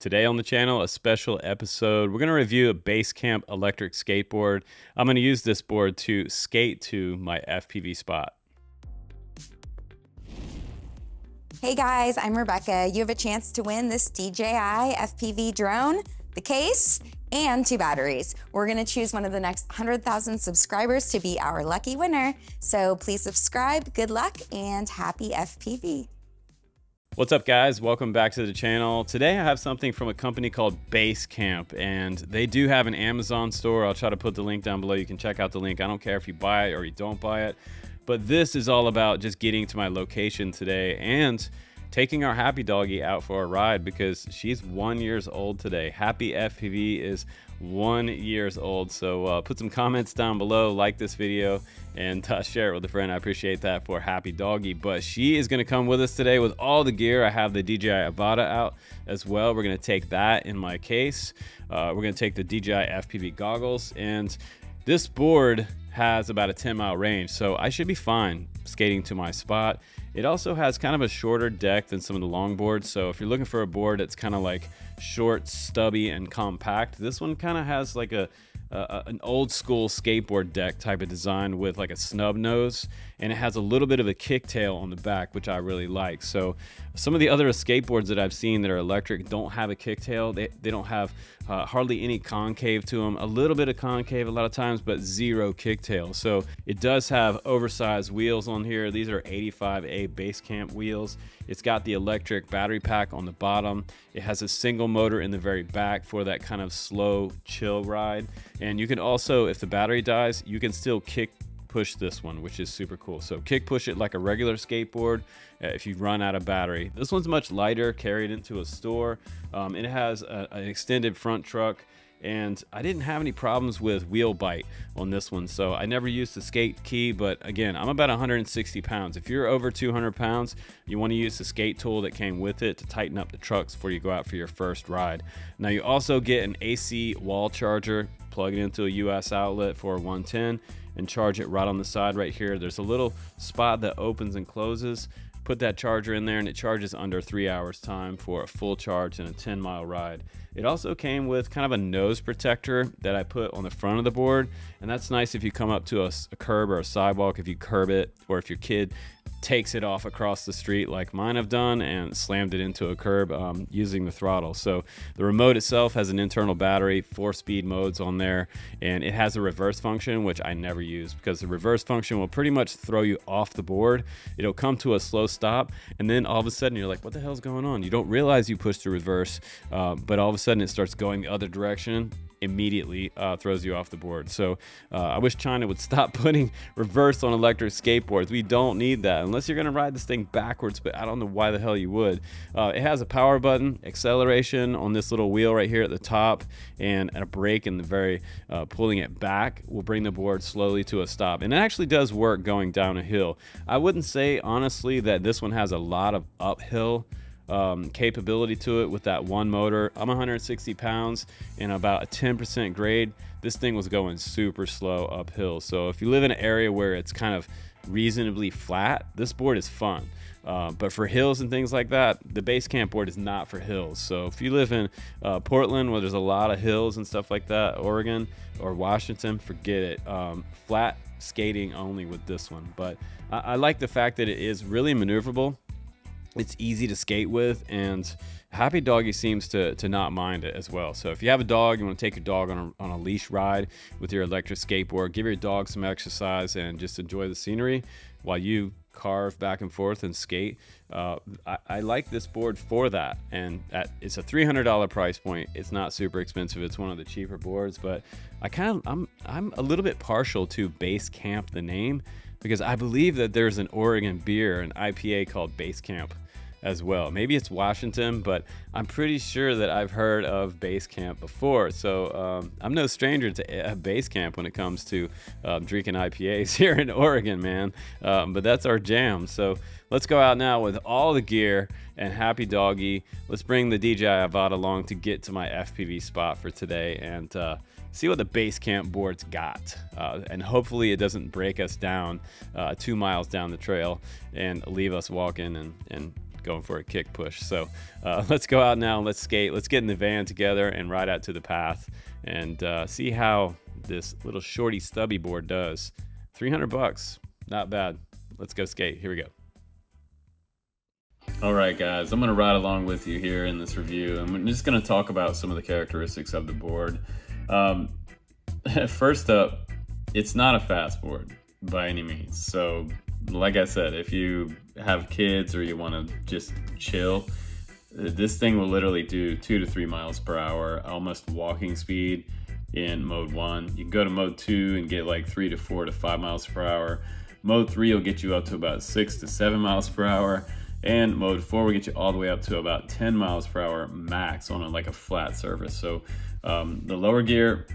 Today on the channel, a special episode. We're going to review a Basecamp electric skateboard. I'm going to use this board to skate to my FPV Spot. Hey guys, I'm Rebecca. You have a chance to win this DJI FPV drone, the case, and 2 batteries. We're gonna choose one of the next 100,000 subscribers to be our lucky winner. So please subscribe, good luck, and happy FPV. What's up guys, welcome back to the channel. Today I have something from a company called Basecamp, and they do have an Amazon store. I'll try to put the link down below. You can check out the link. I don't care if you buy it or you don't buy it, but this is all about just getting to my location today and taking our happy doggy out for a ride because she's 1 year old today. Happy FPV is 1 year old. So put some comments down below, like this video, and share it with a friend. I appreciate that for happy doggy. But she is going to come with us today with all the gear. I have the DJI Avata out as well. We're going to take that in my case. We're going to take the DJI FPV goggles, and this board has about a 10-mile range, so I should be fine skating to my spot. It also has kind of a shorter deck than some of the long boards, so if you're looking for a board that's kind of like short, stubby, and compact, this one kind of has like an old school skateboard deck type of design with like a snub nose, and it has a little bit of a kicktail on the back, which I really like. So some of the other skateboards that I've seen that are electric don't have a kicktail. They don't have hardly any concave to them, a little bit of concave a lot of times, but zero kicktail. So it does have oversized wheels on here. These are 85A Basecamp wheels. It's got the electric battery pack on the bottom. It has a single motor in the very back for that kind of slow, chill ride. And you can also, if the battery dies, you can still kick push this one, which is super cool. So kick push it like a regular skateboard if you run out of battery. This one's much lighter, carried into a store. It has an extended front truck, and I didn't have any problems with wheel bite on this one, so I never used the skate key. But again, I'm about 160 pounds. If you're over 200 pounds, you want to use the skate tool that came with it to tighten up the trucks before you go out for your first ride. Now you also get an AC wall charger. Plug it into a US outlet for 110 and charge it right on the side right here. There's a little spot that opens and closes. Put that charger in there and it charges under 3 hours time for a full charge and a 10-mile ride. It also came with kind of a nose protector that I put on the front of the board, and that's nice if you come up to a curb or a sidewalk, if you curb it, or if your kid takes it off across the street like mine have done and slammed it into a curb using the throttle. So the remote itself has an internal battery, 4-speed modes on there, and it has a reverse function, which I never use because the reverse function will pretty much throw you off the board. It'll come to a slow stop, and then all of a sudden you're like, what the hell's going on? You don't realize you pushed the reverse, but all of a sudden it starts going the other direction. Immediately throws you off the board. So I wish China would stop putting reverse on electric skateboards. We don't need that unless you're gonna ride this thing backwards, but I don't know why the hell you would. It has a power button, acceleration on this little wheel right here at the top, and a brake in the very pulling it back will bring the board slowly to a stop. And it actually does work going down a hill. I wouldn't say honestly that this one has a lot of uphill capability to it with that one motor. I'm 160 pounds and about a 10% grade. This thing was going super slow uphill. So if you live in an area where it's kind of reasonably flat, this board is fun. But for hills and things like that, the Basecamp board is not for hills. So if you live in Portland, where there's a lot of hills and stuff like that, Oregon or Washington, forget it. Flat skating only with this one. But I like the fact that it is really maneuverable. It's easy to skate with, and happy doggy seems to not mind it as well. So if you have a dog, you want to take your dog on a leash ride with your electric skateboard, give your dog some exercise and just enjoy the scenery while you carve back and forth and skate. I like this board for that, and it's a $300 price point. It's not super expensive. It's one of the cheaper boards, but I'm a little bit partial to Basecamp, the name, because I believe that there's an Oregon beer, an IPA called Basecamp as well. Maybe it's Washington, but I'm pretty sure that I've heard of Basecamp before. So I'm no stranger to Basecamp when it comes to drinking IPAs here in Oregon, man. But that's our jam. So let's go out now with all the gear and happy doggy. Let's bring the DJI Avata along to get to my FPV spot for today and see what the Basecamp board's got. And hopefully it doesn't break us down 2 miles down the trail and leave us walking and going for a kick push. So let's go out now and let's skate. Let's get in the van together and ride out to the path and see how this little shorty stubby board does. 300 bucks, not bad. Let's go skate. Here we go. All right, guys, I'm gonna ride along with you here in this review. I'm just gonna talk about some of the characteristics of the board. First up, it's not a fast board by any means. So like I said, if you have kids or you wanna just chill, this thing will literally do 2 to 3 miles per hour, almost walking speed in mode 1. You can go to mode 2 and get like 3 to 4 to 5 miles per hour. Mode 3 will get you up to about 6 to 7 miles per hour. And mode 4 will get you all the way up to about 10 miles per hour max on like a flat surface. So the lower gear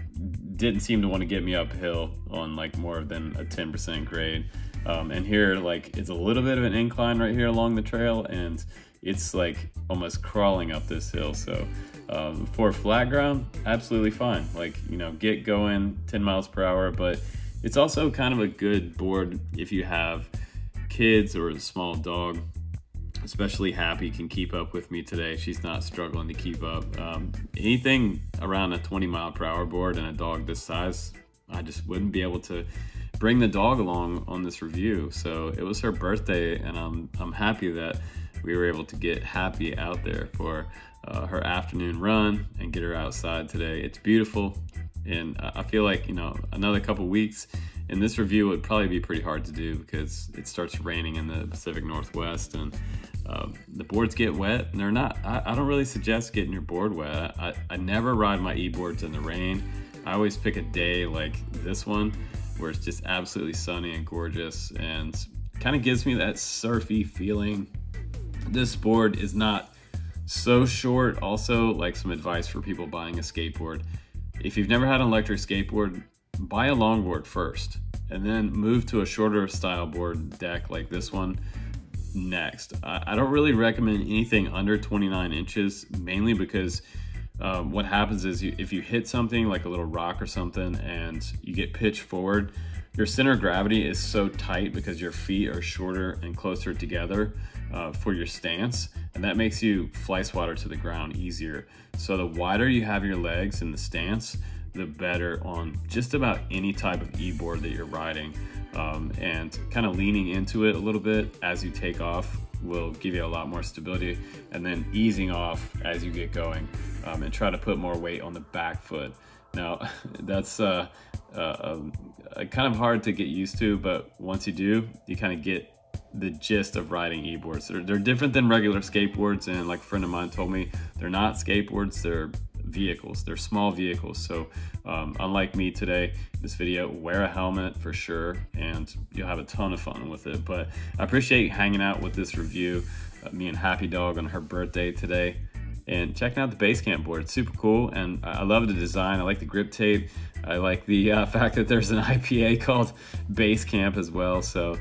didn't seem to want to get me uphill on like more than a 10% grade. And here, like, it's a little bit of an incline right here along the trail, and it's like almost crawling up this hill. So for flat ground, absolutely fine. Like, you know, get going 10 miles per hour, but it's also kind of a good board if you have kids or a small dog. Especially Happy can keep up with me today. She's not struggling to keep up. Anything around a 20 mile per hour board and a dog this size, I just wouldn't be able to bring the dog along on this review. So it was her birthday, and I'm happy that we were able to get Happy out there for her afternoon run and get her outside today. It's beautiful, and I feel like, you know, another couple weeks and this review would probably be pretty hard to do because it starts raining in the Pacific Northwest, and the boards get wet, and they're not, I don't really suggest getting your board wet. I never ride my e-boards in the rain. I always pick a day like this one where it's just absolutely sunny and gorgeous and kind of gives me that surfy feeling. This board is not so short. Also, like, some advice for people buying a skateboard. If you've never had an electric skateboard, buy a longboard first and then move to a shorter style board deck like this one next. I don't really recommend anything under 29 inches, mainly because what happens is if you hit something like a little rock or something and you get pitched forward, your center of gravity is so tight because your feet are shorter and closer together for your stance, and that makes you fly swatter to the ground easier. So the wider you have your legs in the stance, the better on just about any type of e-board that you're riding. And kind of leaning into it a little bit as you take off will give you a lot more stability, and then easing off as you get going, and try to put more weight on the back foot. Now that's kind of hard to get used to, but once you do, you kind of get the gist of riding e-boards. They're different than regular skateboards, and like a friend of mine told me, they're not skateboards, they're vehicles. They're small vehicles. So unlike me today, this video, wear a helmet for sure, and you'll have a ton of fun with it. But I appreciate hanging out with this review, me and Happy Dog on her birthday today, and checking out the Basecamp board. It's super cool, and I love the design. I like the grip tape. I like the fact that there's an IPA called Basecamp as well. So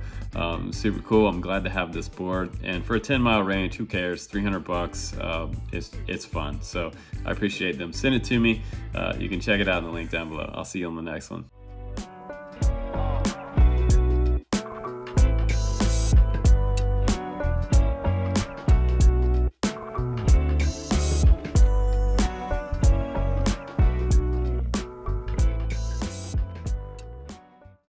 super cool. I'm glad to have this board, and for a 10-mile range, who cares? 300 bucks. It's fun. So I appreciate them. Send it to me. You can check it out in the link down below. I'll see you on the next one.